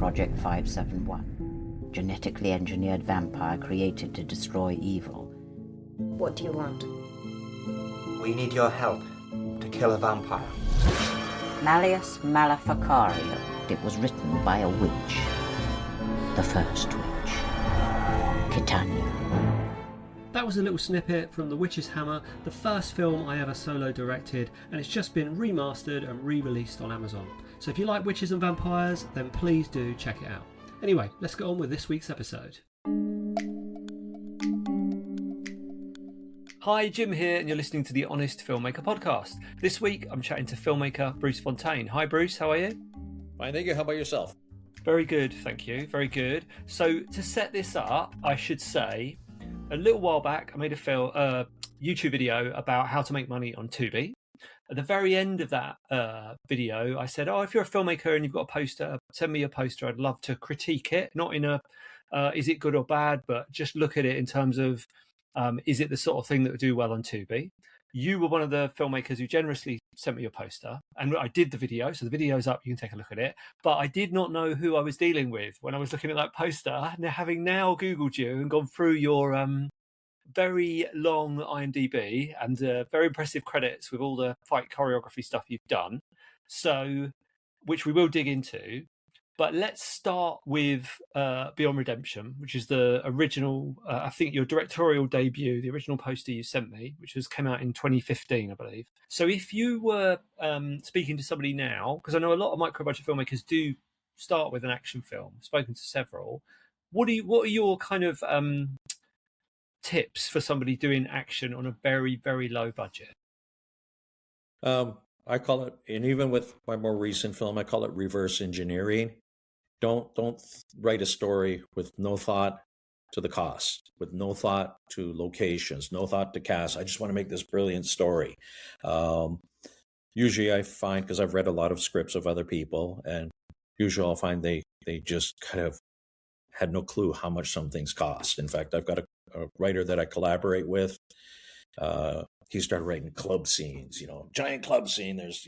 Project 571, genetically engineered vampire created to destroy evil. What do you want? We need your help to kill a vampire. Malleus Maleficario. It was written by a witch. The first witch. Titania. That was a little snippet from The Witch's Hammer, the first film I ever solo directed, and it's just been remastered and re-released on Amazon. So if you like witches and vampires, then please do check it out. Anyway, let's get on with this week's episode. Hi, Jim here, and you're listening to the Honest Filmmaker Podcast. This week, I'm chatting to filmmaker Bruce Fontaine. Hi, Bruce, how are you? Fine, thank you. How about yourself? Very good, thank you. Very good. So to set this up, I should say, a little while back, I made a YouTube video about how to make money on Tubi. At the very end of that video, I said, if you're a filmmaker and you've got a poster, send me a poster. I'd love to critique it, not in a is it good or bad, but just look at it in terms of is it the sort of thing that would do well on Tubi? You were one of the filmmakers who generously sent me your poster, and I did the video, so the video's up, you can take a look at it, but I did not know who I was dealing with when I was looking at that poster. Now, having now Googled you and gone through your very long IMDb and very impressive credits with all the fight choreography stuff you've done, so which we will dig into. But let's start with Beyond Redemption, which is the original, I think your directorial debut, the original poster you sent me, which came out in 2015, I believe. So if you were speaking to somebody now, because I know a lot of micro-budget filmmakers do start with an action film, I've spoken to several, what are your kind of tips for somebody doing action on a very, very low budget? I call it, and even with my more recent film, I call it reverse engineering. Don't write a story with no thought to the cost, with no thought to locations, no thought to cast. I just want to make this brilliant story. Usually I find, because I've read a lot of scripts of other people, and usually I'll find they just kind of had no clue how much some things cost. In fact, I've got a writer that I collaborate with. He started writing club scenes, giant club scene. There's,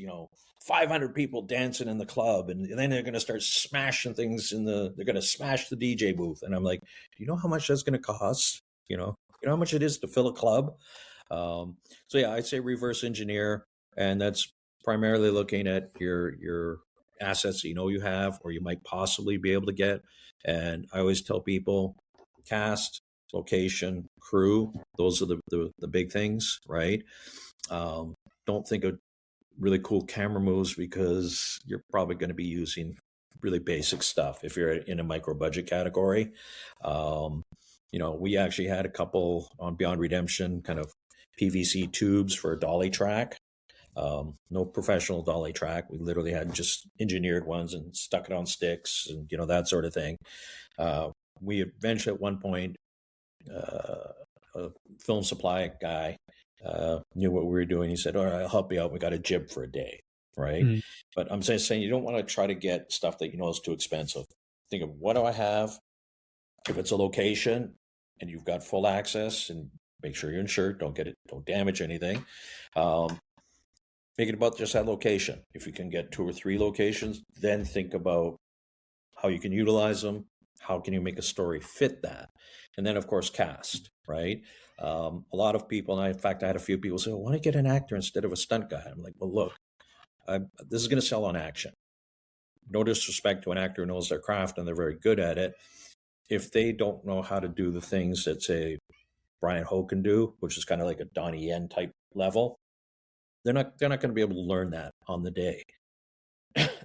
500 people dancing in the club, and then they're going to start smashing things they're going to smash the DJ booth. And I'm like, do you know how much that's going to cost? You know how much it is to fill a club? So yeah, I'd say reverse engineer. And that's primarily looking at your assets that you have, or you might possibly be able to get. And I always tell people, cast, location, crew, those are the big things, right? Don't think of really cool camera moves, because you're probably going to be using really basic stuff if you're in a micro budget category. We actually had a couple on Beyond Redemption, kind of PVC tubes for a dolly track. No professional dolly track. We literally had just engineered ones and stuck it on sticks and that sort of thing. We eventually at one point, a film supply guy knew what we were doing. He said, all right, I'll help you out. We got a jib for a day, right? Mm. But I'm saying you don't want to try to get stuff that is too expensive. Think of, what do I have? If it's a location and you've got full access, and make sure you're insured, don't damage anything. Make it about just that location. If you can get 2 or 3 locations, then think about how you can utilize them. How can you make a story fit that? And then, of course, cast, right? A lot of people, and in fact, I had a few people say, why don't you get an actor instead of a stunt guy? I'm like, well, look, this is going to sell on action. No disrespect to an actor who knows their craft and they're very good at it. If they don't know how to do the things that, say, Brian Ho can do, which is kind of like a Donnie Yen type level, they're not going to be able to learn that on the day.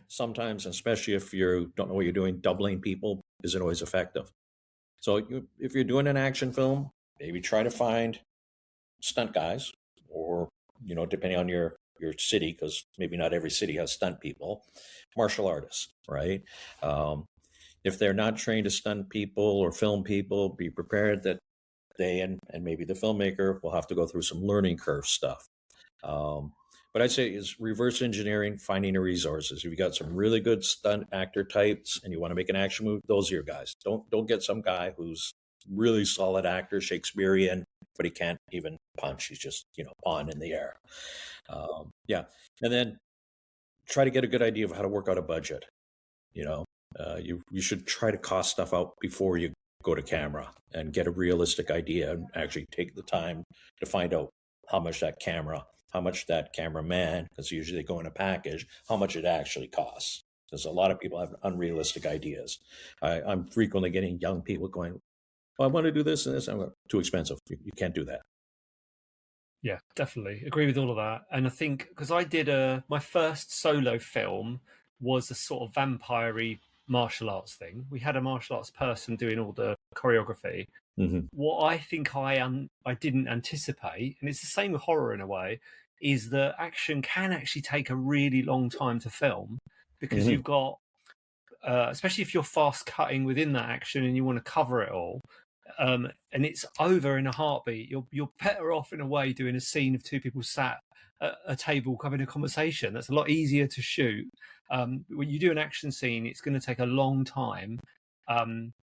Sometimes, especially if you don't know what you're doing, doubling people isn't always effective. So if you're doing an action film, maybe try to find stunt guys, or, depending on your city, because maybe not every city has stunt people, martial artists, right? If they're not trained as stunt people or film people, be prepared that they and maybe the filmmaker will have to go through some learning curve stuff. But I'd say is reverse engineering, finding the resources. If you got some really good stunt actor types and you want to make an action movie, those are your guys. Don't get some guy who's really solid actor, Shakespearean, but he can't even punch. He's just, pawn in the air. And then try to get a good idea of how to work out a budget. You should try to cost stuff out before you go to camera and get a realistic idea and actually take the time to find out how much that cameraman, because usually they go in a package, how much it actually costs. Because a lot of people have unrealistic ideas. I'm frequently getting young people going, "Oh, I want to do this and this." I'm like, too expensive. You can't do that. Yeah, definitely agree with all of that. And I think because I did my first solo film was a sort of vampire-y martial arts thing. We had a martial arts person doing all the choreography. Mm-hmm. What I think I didn't anticipate, and it's the same with horror in a way, is that action can actually take a really long time to film because you've got, especially if you're fast cutting within that action and you want to cover it all. And it's over in a heartbeat. You're better off in a way doing a scene of two people sat at a table having a conversation. That's a lot easier to shoot. When you do an action scene, it's going to take a long time.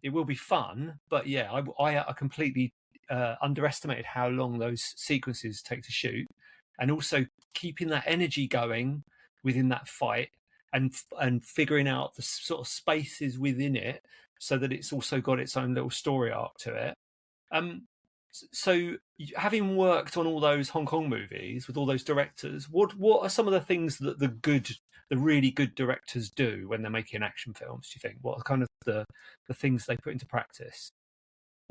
It will be fun, but yeah, I completely underestimated how long those sequences take to shoot, and also keeping that energy going within that fight and figuring out the sort of spaces within it, so that it's also got its own little story arc to it. So having worked on all those Hong Kong movies with all those directors, what are some of the things that the really good directors do when they're making action films, do you think? What are kind of the things they put into practice?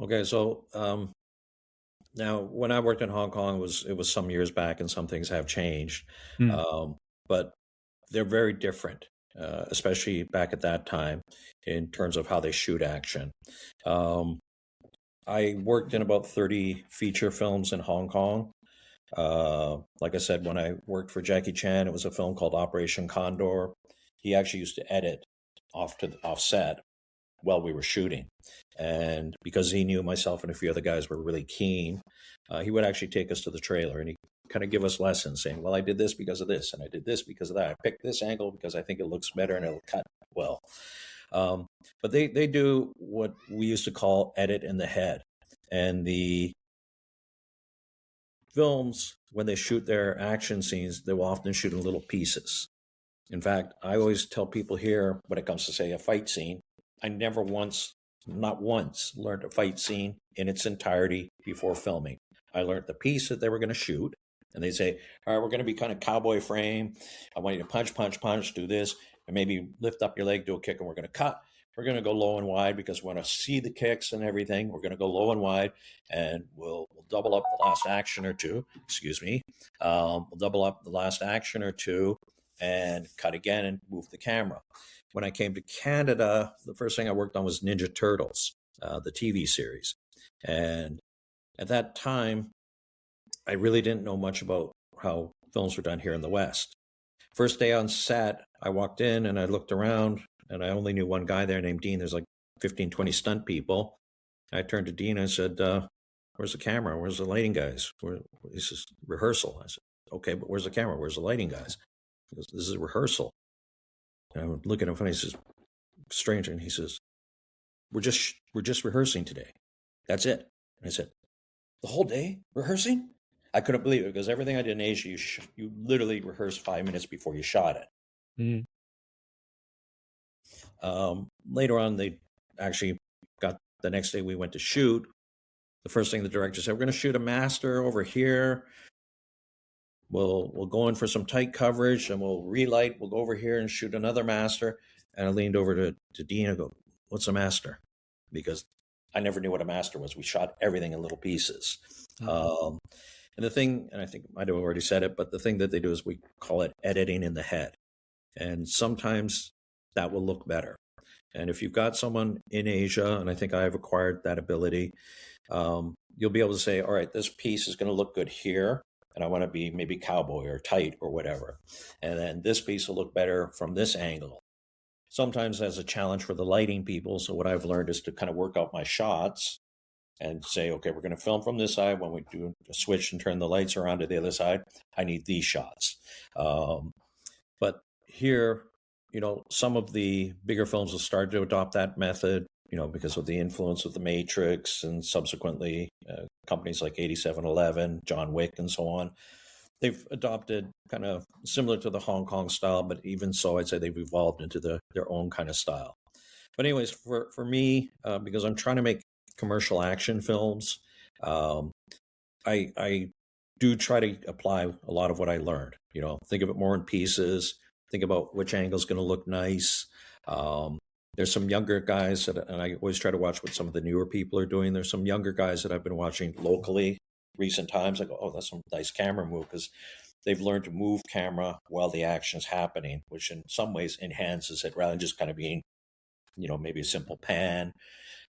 Okay, so now when I worked in Hong Kong, it was some years back, and some things have changed. But they're very different, especially back at that time, in terms of how they shoot action. I worked in about 30 feature films in Hong Kong. Like I said, when I worked for Jackie Chan, it was a film called Operation Condor. He actually used to edit off set while we were shooting. And because he knew myself and a few other guys were really keen, he would actually take us to the trailer and he kind of give us lessons saying, well, I did this because of this, and I did this because of that. I picked this angle because I think it looks better and it'll cut well. But they do what we used to call edit in the head. And the films, when they shoot their action scenes, they will often shoot in little pieces. In fact, I always tell people here, when it comes to, say, a fight scene, I never not once, learned a fight scene in its entirety before filming. I learned the piece that they were going to shoot, and they say, all right, we're going to be kind of cowboy frame. I want you to punch, punch, punch, do this, and maybe lift up your leg, do a kick, and we're going to cut. We're going to go low and wide because we want to see the kicks and everything. We're going to go low and wide, and we'll double up the last action or two. We'll double up the last action or two and cut again and move the camera. When I came to Canada, the first thing I worked on was Ninja Turtles, the TV series. And at that time, I really didn't know much about how films were done here in the West. First day on set, I walked in and I looked around, and I only knew one guy there named Dean. There's like 15, 20 stunt people. I turned to Dean and I said, where's the camera? Where's the lighting guys? He says, rehearsal. I said, okay, but where's the camera? Where's the lighting guys? He goes, this is rehearsal. And I'm looking at him funny. He says, strange. And he says, we're just rehearsing today. That's it. And I said, the whole day rehearsing? I couldn't believe it, because everything I did in Asia, you literally rehearsed 5 minutes before you shot it. Mm. Later on, they actually got, the next day we went to shoot. The first thing the director said, we're going to shoot a master over here. We'll go in for some tight coverage and we'll relight. We'll go over here and shoot another master. And I leaned over to Dean and go, what's a master? Because I never knew what a master was. We shot everything in little pieces. Mm-hmm. And the thing, and I think I might have already said it, but the thing that they do is we call it editing in the head. And sometimes that will look better. And if you've got someone in Asia, and I think I've acquired that ability, you'll be able to say, all right, this piece is going to look good here, and I want to be maybe cowboy or tight or whatever. And then this piece will look better from this angle. Sometimes as a challenge for the lighting people. So what I've learned is to kind of work out my shots and say, okay, we're going to film from this side. When we do a switch and turn the lights around to the other side, I need these shots. But here, some of the bigger films will start to adopt that method, because of the influence of The Matrix and subsequently companies like 8711, John Wick, and so on. They've adopted kind of similar to the Hong Kong style, but even so, I'd say they've evolved into their own kind of style. But anyways, for me, because I'm trying to make commercial action films, um, I do try to apply a lot of what I learned. Think of it more in pieces. Think about which angle is going to look nice. There's some younger guys and I always try to watch what some of the newer people are doing. There's some younger guys that I've been watching locally recent times. I go, oh, that's some nice camera move, because they've learned to move camera while the action's happening, which in some ways enhances it rather than just kind of being, maybe a simple pan,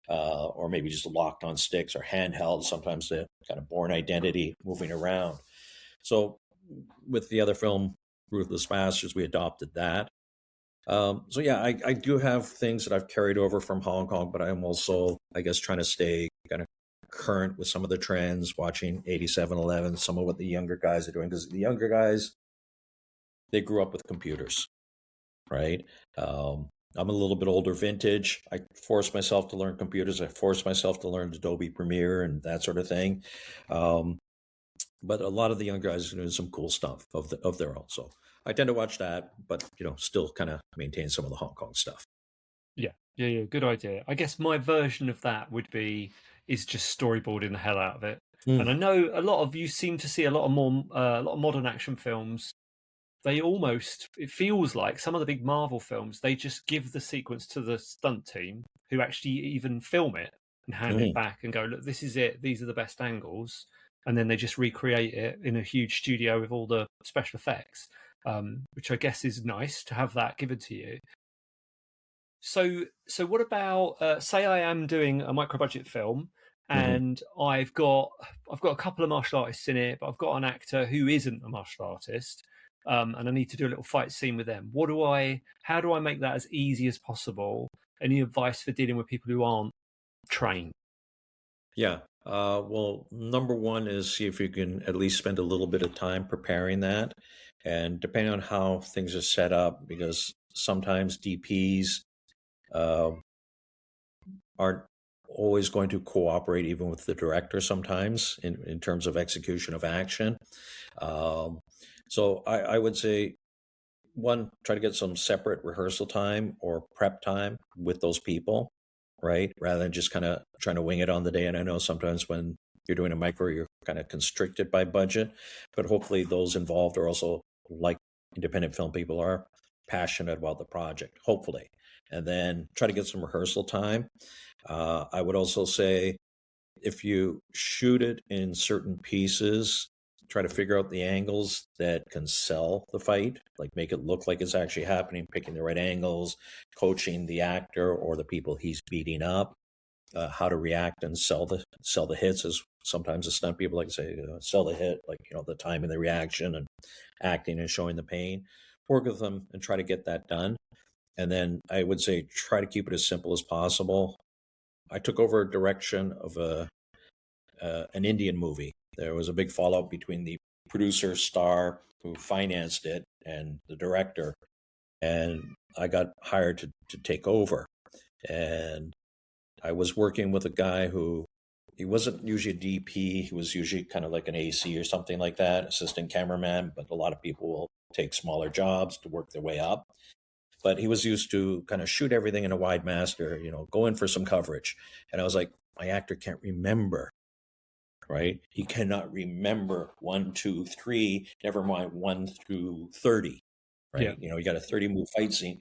or maybe just locked on sticks or handheld. Sometimes the kind of Born Identity moving around. So with the other film, Ruthless Masters, we adopted that. So yeah, I do have things that I've carried over from Hong Kong, but I'm also, I guess, trying to stay kind of current with some of the trends, watching 8711, some of what the younger guys are doing, because the younger guys, they grew up with computers, right? I'm a little bit older vintage. I forced myself to learn computers. I forced myself to learn Adobe Premiere and that sort of thing. But a lot of the young guys are doing some cool stuff of their own. So I tend to watch that, but still kind of maintain some of the Hong Kong stuff. Yeah. Good idea. I guess my version of that is just storyboarding the hell out of it. And I know a lot of you seem to see a lot of modern action films. It feels like some of the big Marvel films, they just give the sequence to the stunt team who actually even film it and hand it back and go, look, this is it. These are the best angles. And then they just recreate it in a huge studio with all the special effects, which I guess is nice to have that given to you. So what about, say I am doing a micro budget film and I've got a couple of martial artists in it, but I've got an actor who isn't a martial artist. And I need to do a little fight scene with them. How do I make that as easy as possible? Any advice for dealing with people who aren't trained? Yeah. Well, number one is see if you can at least spend a little bit of time preparing that. And depending on how things are set up, because sometimes DPs aren't always going to cooperate even with the director sometimes in terms of execution of action. So I would say, one, try to get some separate rehearsal time or prep time with those people, right? Rather than just kind of trying to wing it on the day. And I know sometimes when you're doing a micro, you're kind of constricted by budget, but hopefully those involved are also, like independent film people are, passionate about the project, hopefully. And then try to get some rehearsal time. I would also say, if you shoot it in certain pieces, try to figure out the angles that can sell the fight, like make it look like it's actually happening, picking the right angles, coaching the actor or the people he's beating up, how to react and sell the hits. As sometimes the stunt people like to say, sell the hit, like, the time and the reaction and acting and showing the pain. Work with them and try to get that done. And then I would say, try to keep it as simple as possible. I took over a direction of an Indian movie. There was a big fallout between the producer, star, who financed it, and the director. And I got hired to take over. And I was working with a guy who, he wasn't usually a DP. He was usually kind of like an AC or something like that, assistant cameraman. But a lot of people will take smaller jobs to work their way up. But he was used to kind of shoot everything in a wide master, go in for some coverage. And I was like, my actor can't remember. Right? He cannot remember 1, 2, 3, never mind 1 through 30. Right? Yeah. You got a 30 move fight scene.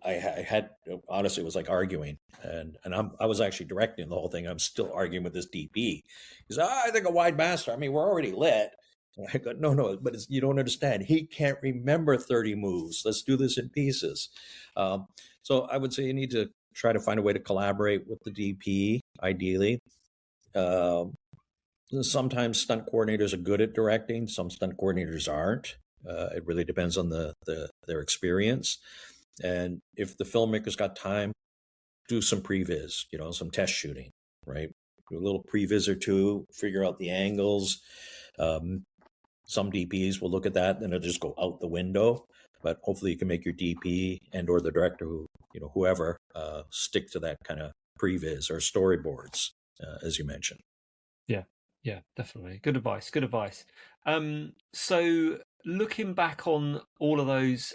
I had, honestly, it was like arguing. And I was actually directing the whole thing. I'm still arguing with this DP. He's I think a wide master. I mean, we're already lit. And I go, no, but you don't understand. He can't remember 30 moves. Let's do this in pieces. So I would say you need to try to find a way to collaborate with the DP, ideally. Sometimes stunt coordinators are good at directing. Some stunt coordinators aren't. It really depends on their experience. And if the filmmaker's got time, do some previs, some test shooting, right? Do a little previs or two, figure out the angles. Some DPs will look at that and it'll just go out the window. But hopefully you can make your DP and or the director, whoever, stick to that kind of previs or storyboards, as you mentioned. Yeah, definitely. Good advice. So looking back on all of those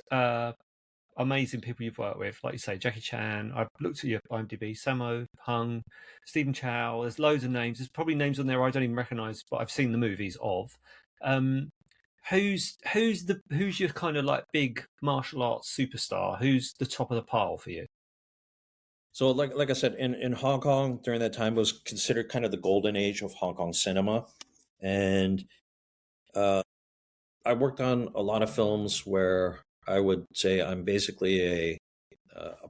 amazing people you've worked with, like you say, Jackie Chan. I've looked at your IMDb, Sammo Hung, Stephen Chow. There's loads of names. There's probably names on there I don't even recognise, but I've seen the movies of. Who's your kind of like big martial arts superstar? Who's the top of the pile for you? So like I said, in Hong Kong during that time was considered kind of the golden age of Hong Kong cinema. And I worked on a lot of films where I would say I'm basically a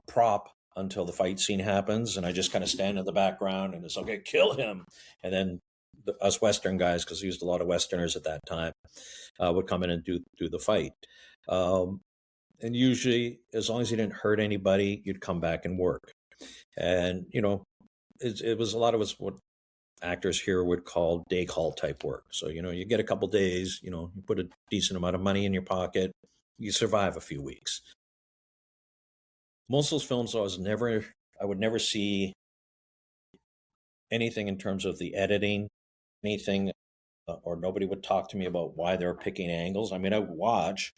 prop until the fight scene happens, and I just kind of stand in the background and it's okay, kill him. And then us Western guys, because we used a lot of Westerners at that time, would come in and do the fight. And usually, as long as you didn't hurt anybody, you'd come back and work. And, it was a lot of what actors here would call day call type work. So, you get a couple days, you put a decent amount of money in your pocket, you survive a few weeks. Most of those films, I would never see anything in terms of the editing, anything, or nobody would talk to me about why they were picking angles. I mean, I would watch,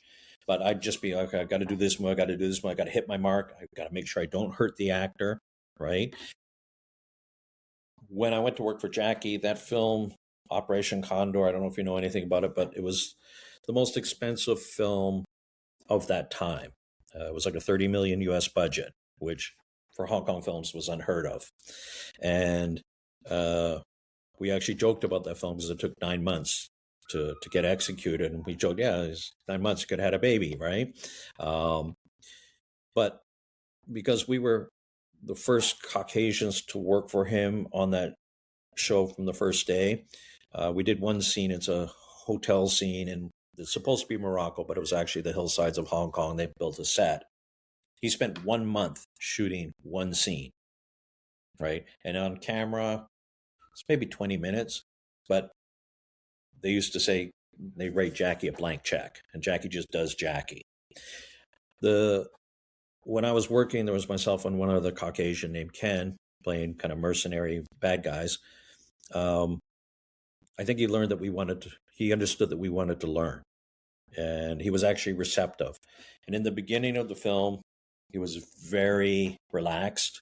but I'd just be, okay, I've got to do this one, I got to do this one, I got to hit my mark, I've got to make sure I don't hurt the actor, right? When I went to work for Jackie, that film, Operation Condor, I don't know if you know anything about it, but it was the most expensive film of that time. It was like a 30 million US budget, which for Hong Kong films was unheard of. And we actually joked about that film because it took 9 months to get executed. And we joked, yeah, it's 9 months, you could have had a baby, right? But because we were the first Caucasians to work for him on that show from the first day, we did one scene. It's a hotel scene, and it's supposed to be Morocco, but it was actually the hillsides of Hong Kong. They built a set. He spent 1 month shooting one scene, right? And on camera, it's maybe 20 minutes, but they used to say they rate Jackie a blank check, and Jackie just does Jackie. When I was working, there was myself and one other Caucasian named Ken playing kind of mercenary bad guys. I think he understood that we wanted to learn, and he was actually receptive. And in the beginning of the film, he was very relaxed.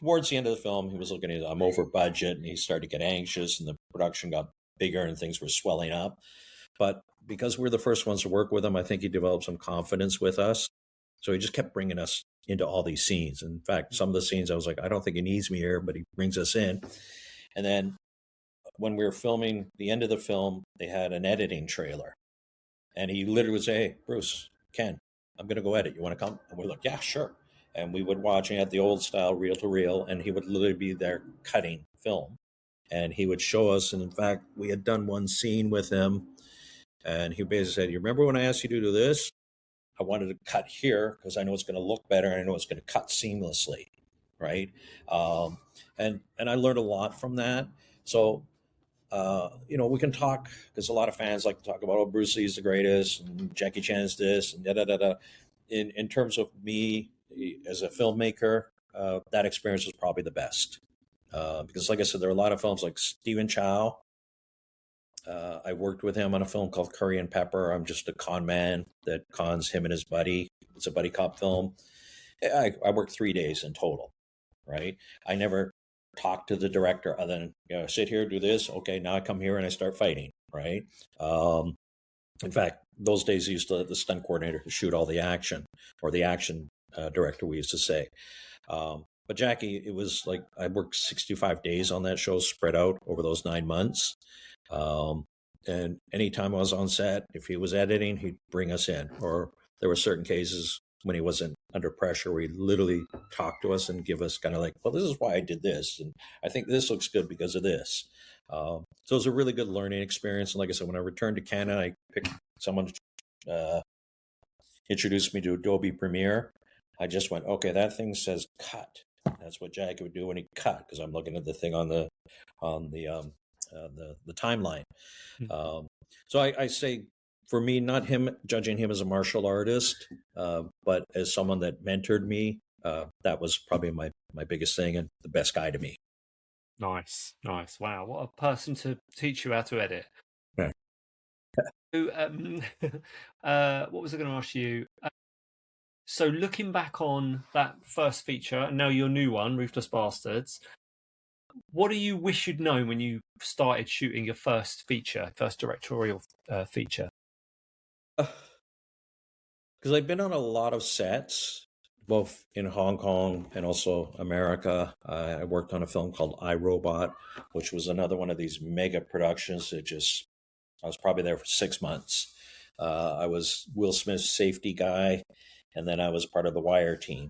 Towards the end of the film, he was looking at, I'm over budget, and he started to get anxious, and the production got bigger and things were swelling up. But because we're the first ones to work with him, I think he developed some confidence with us. So he just kept bringing us into all these scenes. In fact, some of the scenes I was like, I don't think he needs me here, but he brings us in. And then when we were filming the end of the film, they had an editing trailer. And he literally would say, hey, Bruce, Ken, I'm going to go edit. You want to come? And we're like, yeah, sure. And we would watch at the old style, reel to reel, and he would literally be there cutting film. And he would show us. And in fact, we had done one scene with him. And he basically said, you remember when I asked you to do this? I wanted to cut here because I know it's going to look better and I know it's going to cut seamlessly, right? And I learned a lot from that. So, we can talk because a lot of fans like to talk about, oh, Bruce Lee's the greatest and Jackie Chan's this and da-da-da-da. In terms of me as a filmmaker, that experience was probably the best. Because like I said, there are a lot of films like Stephen Chow. I worked with him on a film called Curry and Pepper. I'm just a con man that cons him and his buddy. It's a buddy cop film. I worked 3 days in total, right? I never talked to the director other than, sit here, do this. Okay, now I come here and I start fighting, right? In fact, those days I used to let the stunt coordinator to shoot all the action, or the action director, we used to say. But Jackie, it was like I worked 65 days on that show spread out over those 9 months. And anytime I was on set, if he was editing, he'd bring us in. Or there were certain cases when he wasn't under pressure where he'd literally talk to us and give us kind of like, well, this is why I did this. And I think this looks good because of this. So it was a really good learning experience. And like I said, when I returned to Canada, I picked someone introduced me to Adobe Premiere. I just went, okay, that thing says cut. That's what Jackie would do when he cut, because I'm looking at the thing on the timeline. So I say, for me, not him judging him as a martial artist, but as someone that mentored me, that was probably my biggest thing and the best guy to me. Nice. Wow, what a person to teach you how to edit. Yeah. So, what was I going to ask you? So looking back on that first feature and now your new one, Ruthless Bastards, what do you wish you'd known when you started shooting your first directorial feature? Because I've been on a lot of sets, both in Hong Kong and also America. I worked on a film called iRobot, which was another one of these mega productions that I was probably there for 6 months. I was Will Smith's safety guy, and then I was part of the wire team.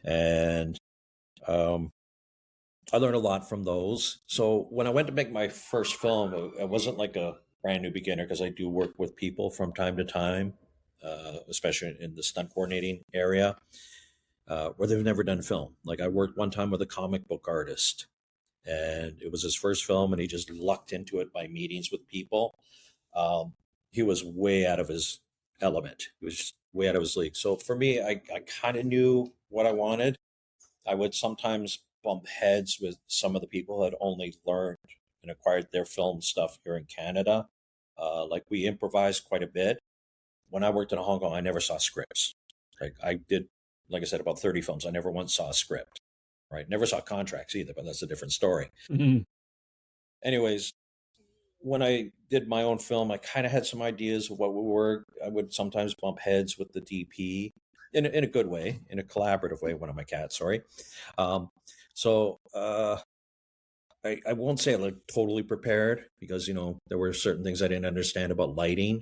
And I learned a lot from those. So when I went to make my first film, I wasn't like a brand new beginner, because I do work with people from time to time, especially in the stunt coordinating area, where they've never done film. Like I worked one time with a comic book artist, and it was his first film, and he just lucked into it by meetings with people. He was way out of his element. He was just way out of his league. So for me, I kind of knew what I wanted. I would sometimes bump heads with some of the people who had only learned and acquired their film stuff here in Canada. Like we improvised quite a bit. When I worked in Hong Kong, I never saw scripts. Like I did, like I said, about 30 films. I never once saw a script, right? Never saw contracts either, but that's a different story. Mm-hmm. Anyways, when I did my own film, I kind of had some ideas of what would work. I would sometimes bump heads with the DP in a good way, in a collaborative way. One of my cats, sorry. I won't say I looked totally prepared, because, there were certain things I didn't understand about lighting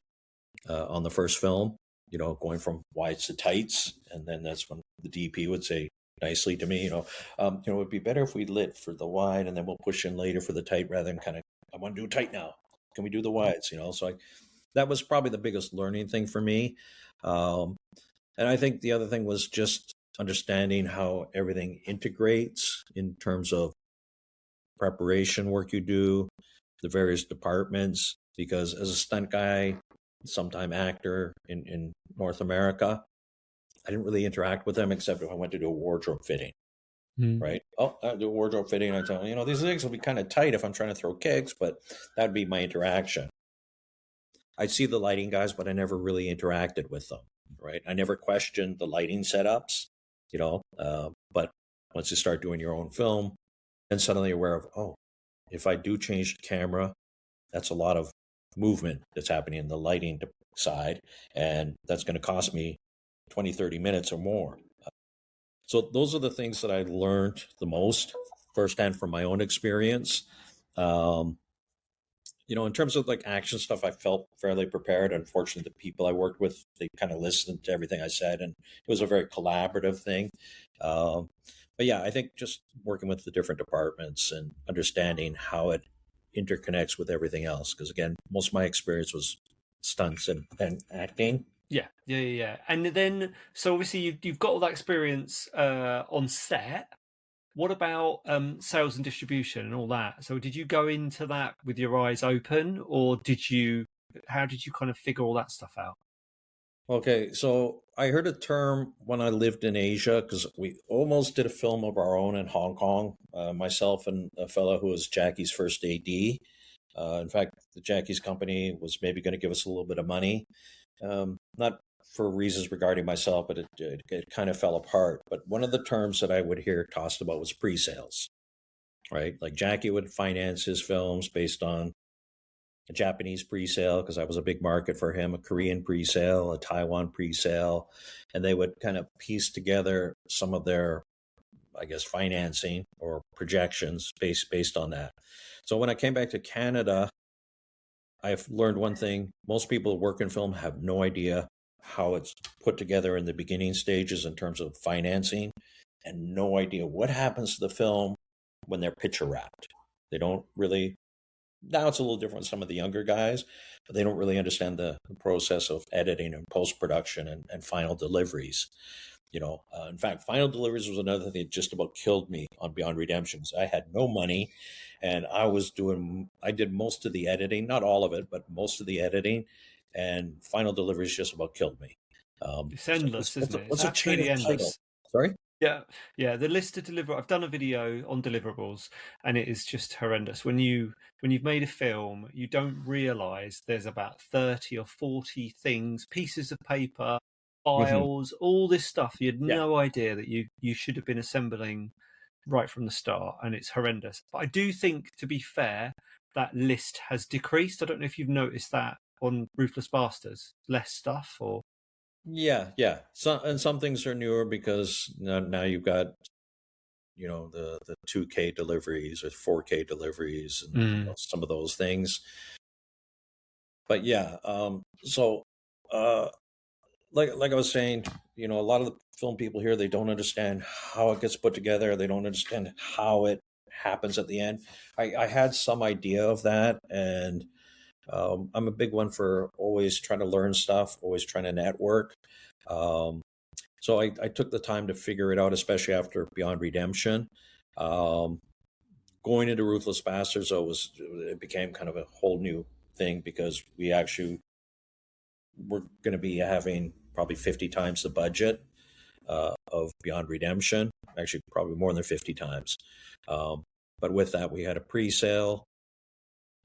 on the first film, going from wides to tights. And then that's when the DP would say nicely to me, it would be better if we lit for the wide and then we'll push in later for the tight, rather than kind of, I want to do tight now. Can we do the wides? So that was probably the biggest learning thing for me. And I think the other thing was just understanding how everything integrates in terms of preparation work you do, the various departments, because as a stunt guy, sometime actor in North America, I didn't really interact with them except if I went to do a wardrobe fitting. Right. Oh, I do a wardrobe fitting. And I tell them, these legs will be kind of tight if I'm trying to throw kicks, but that'd be my interaction. I see the lighting guys, but I never really interacted with them. Right. I never questioned the lighting setups, but once you start doing your own film, then suddenly you're aware of, if I do change the camera, that's a lot of movement that's happening in the lighting side. And that's going to cost me 20, 30 minutes or more. So those are the things that I learned the most firsthand from my own experience. In terms of like action stuff, I felt fairly prepared. Unfortunately, the people I worked with, they kind of listened to everything I said, and it was a very collaborative thing. But yeah, I think just working with the different departments and understanding how it interconnects with everything else. Because again, most of my experience was stunts and acting. Yeah. And then, so obviously you've got all that experience on set. What about sales and distribution and all that? So did you go into that with your eyes open, or how did you kind of figure all that stuff out? Okay, so I heard a term when I lived in Asia, because we almost did a film of our own in Hong Kong, myself and a fellow who was Jackie's first AD. In fact, the Jackie's company was maybe going to give us a little bit of money. Not for reasons regarding myself, but it kind of fell apart. But one of the terms that I would hear tossed about was pre-sales, right? Like Jackie would finance his films based on a Japanese pre-sale, because that was a big market for him, a Korean pre-sale, a Taiwan pre-sale, and they would kind of piece together some of their, I guess, financing or projections based on that. So when I came back to Canada, I've learned one thing. Most people who work in film have no idea how it's put together in the beginning stages in terms of financing, and no idea what happens to the film when they're picture wrapped. They don't really, now it's a little different with some of the younger guys, but they don't really understand the process of editing and post-production and final deliveries. In fact, final deliveries was another thing that just about killed me on Beyond Redemptions. I had no money, and I did most of the editing, not all of it, but most of the editing, and final deliveries just about killed me. It's endless, isn't it? What's a chain of endless. title? Sorry? Yeah. The list of deliverables. I've done a video on deliverables, and it is just horrendous. When you've made a film, you don't realize there's about 30 or 40 things, pieces of paper, files, all this stuff. You had Yeah. no idea that you should have been assembling right from the start, and it's horrendous. But I do think, to be fair, that list has decreased. I don't know if you've noticed that on Ruthless Bastards. Less stuff, or Yeah. Some things are newer because now you've got, the 2K deliveries or 4K deliveries and some of those things. But yeah, so like I was saying, a lot of the film people here, they don't understand how it gets put together. They don't understand how it happens at the end. I had some idea of that, and I'm a big one for always trying to learn stuff, always trying to network. So I took the time to figure it out, especially after Beyond Redemption. Going into Ruthless Bastards, it became kind of a whole new thing because we actually were going to be having probably 50 times the budget of Beyond Redemption, actually probably more than 50 times. But with that, we had a pre-sale.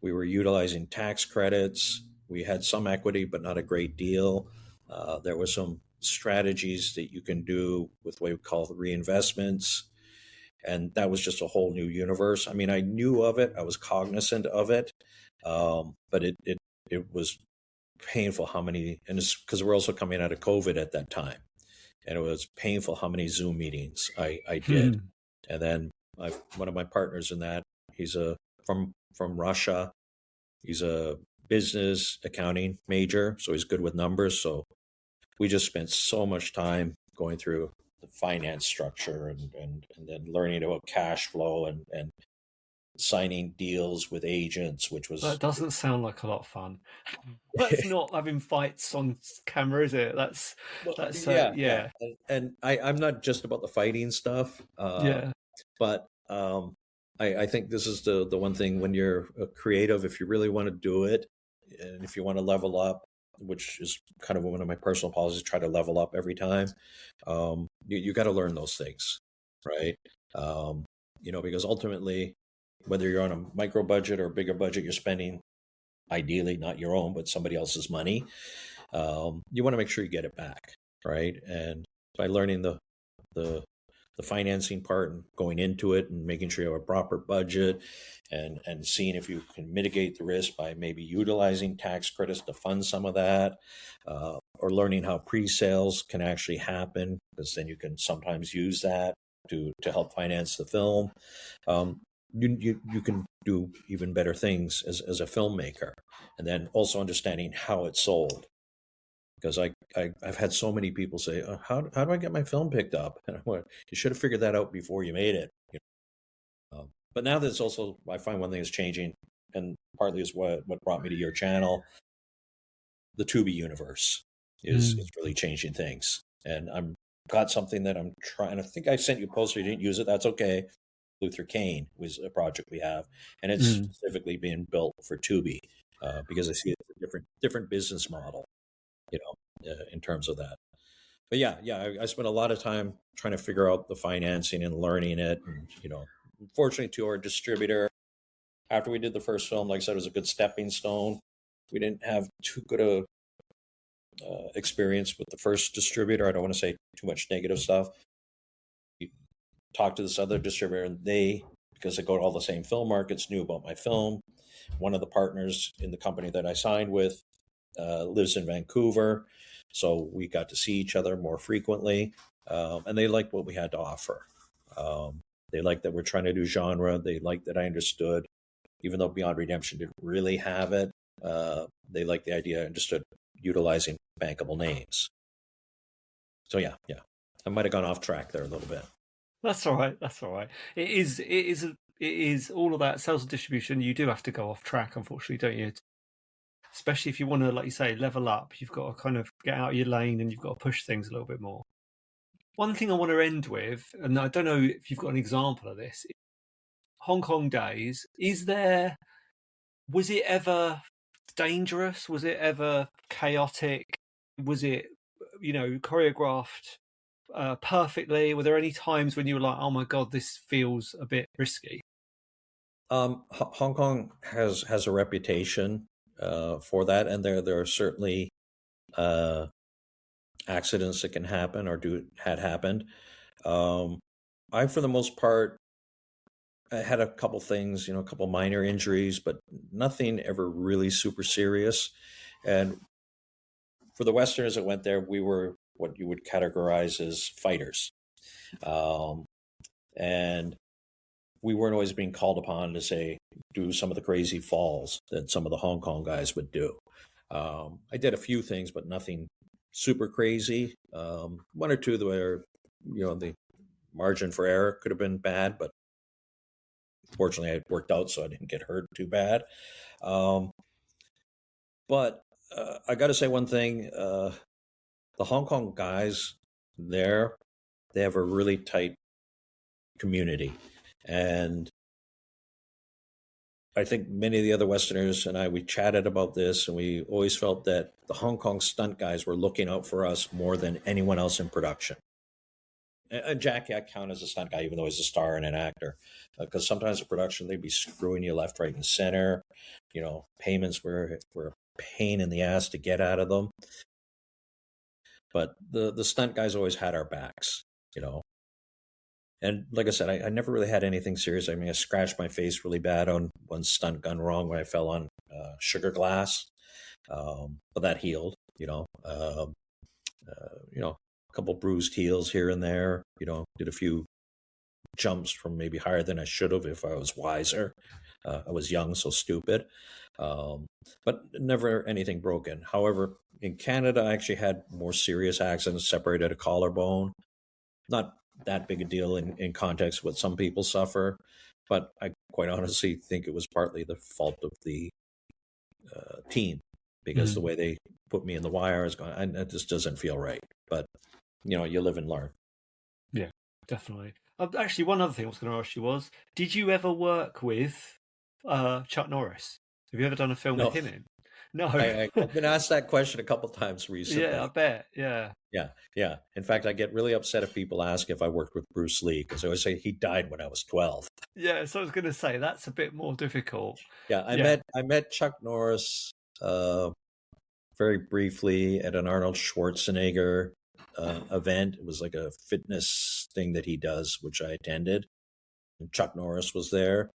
We were utilizing tax credits. We had some equity, but not a great deal. There were some strategies that you can do with what we call reinvestments. And that was just a whole new universe. I mean, I knew of it. I was cognizant of it. But it was painful how many, and it's because we're also coming out of COVID at that time. And it was painful how many Zoom meetings I did. And then one of my partners in that, he's from Russia. He's a business accounting major, so he's good with numbers. So we just spent so much time going through the finance structure and then learning about cash flow and signing deals with agents, which was... That doesn't sound like a lot of fun. That's not having fights on camera, is it? That's yeah. And I'm not just about the fighting stuff. But I think this is the one thing when you're a creative, if you really want to do it, and if you want to level up, which is kind of one of my personal policies, try to level up every time. You got to learn those things, right? Because ultimately, whether you're on a micro budget or a bigger budget, you're spending ideally not your own, but somebody else's money. You want to make sure you get it back, right? And by learning the financing part and going into it and making sure you have a proper budget and seeing if you can mitigate the risk by maybe utilizing tax credits to fund some of that, or learning how pre-sales can actually happen, because then you can sometimes use that to help finance the film. You can do even better things as a filmmaker, and then also understanding how it's sold. Because I've had so many people say, how do I get my film picked up? And I'm like, you should have figured that out before you made it. But now there's also, I find one thing is changing, and partly is what brought me to your channel. The Tubi universe is really changing things. And I've got something that I'm trying. I think I sent you a poster. You didn't use it. That's okay. Luther Kane was a project we have, and it's specifically being built for Tubi because I see it as a different business model, in terms of that. But yeah, I spent a lot of time trying to figure out the financing and learning it. And, fortunately to our distributor, after we did the first film, like I said, it was a good stepping stone. We didn't have too good a experience with the first distributor. I don't want to say too much negative stuff. We talked to this other distributor, and because they go to all the same film markets, knew about my film. One of the partners in the company that I signed with lives in Vancouver, so we got to see each other more frequently, and they liked what we had to offer. They liked that we're trying to do genre. They liked that I understood, even though Beyond Redemption didn't really have it, they liked the idea I understood utilizing bankable names. So yeah, I might have gone off track there a little bit. That's all right. It is all of that sales and distribution. You do have to go off track, unfortunately, don't you? Especially if you want to, like you say, level up. You've got to kind of get out of your lane, and you've got to push things a little bit more. One thing I want to end with, and I don't know if you've got an example of this, Hong Kong days, was it ever dangerous? Was it ever chaotic? Was it, choreographed perfectly? Were there any times when you were like, oh my God, this feels a bit risky? Hong Kong has a reputation for that, and there are certainly accidents that can happen or had happened. I, for the most part, I had a couple things, a couple minor injuries, but nothing ever really super serious. And for the Westerners that went there, we were what you would categorize as fighters. And we weren't always being called upon to do some of the crazy falls that some of the Hong Kong guys would do. I did a few things, but nothing super crazy. One or two that were, the margin for error could have been bad, but fortunately it worked out, so I didn't get hurt too bad. But I got to say one thing, the Hong Kong guys there, they have a really tight community. And I think many of the other Westerners and we chatted about this, and we always felt that the Hong Kong stunt guys were looking out for us more than anyone else in production. And Jackie, I count as a stunt guy, even though he's a star and an actor, because sometimes in production, they'd be screwing you left, right, and center. Payments were a pain in the ass to get out of them. But the stunt guys always had our backs, And like I said, I never really had anything serious. I mean, I scratched my face really bad on one stunt gone wrong when I fell on sugar glass, but that healed. A couple bruised heels here and there. Did a few jumps from maybe higher than I should have if I was wiser. I was young, so stupid, but never anything broken. However, in Canada, I actually had more serious accidents, separated a collarbone. Not that big a deal in context of what some people suffer, but I quite honestly think it was partly the fault of the team, because the way they put me in the wire is going, that just doesn't feel right. But you live and learn. Yeah, definitely. Actually, one other thing I was going to ask you was, did you ever work with Chuck Norris? Have you ever done a film with him in? No. I've been asked that question a couple times recently. Yeah, I bet. Yeah. Yeah. In fact, I get really upset if people ask if I worked with Bruce Lee, because I always say he died when I was 12. Yeah, so I was going to say that's a bit more difficult. Yeah, I met Chuck Norris very briefly at an Arnold Schwarzenegger event. It was like a fitness thing that he does, which I attended. And Chuck Norris was there.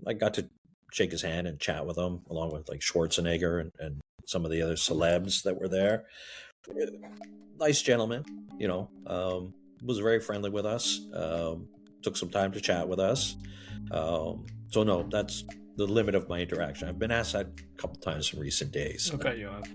I got to shake his hand and chat with him, along with like Schwarzenegger and some of the other celebs that were there. Nice gentleman, was very friendly with us. Took some time to chat with us. So no, that's the limit of my interaction. I've been asked that a couple times in recent days. I bet you have.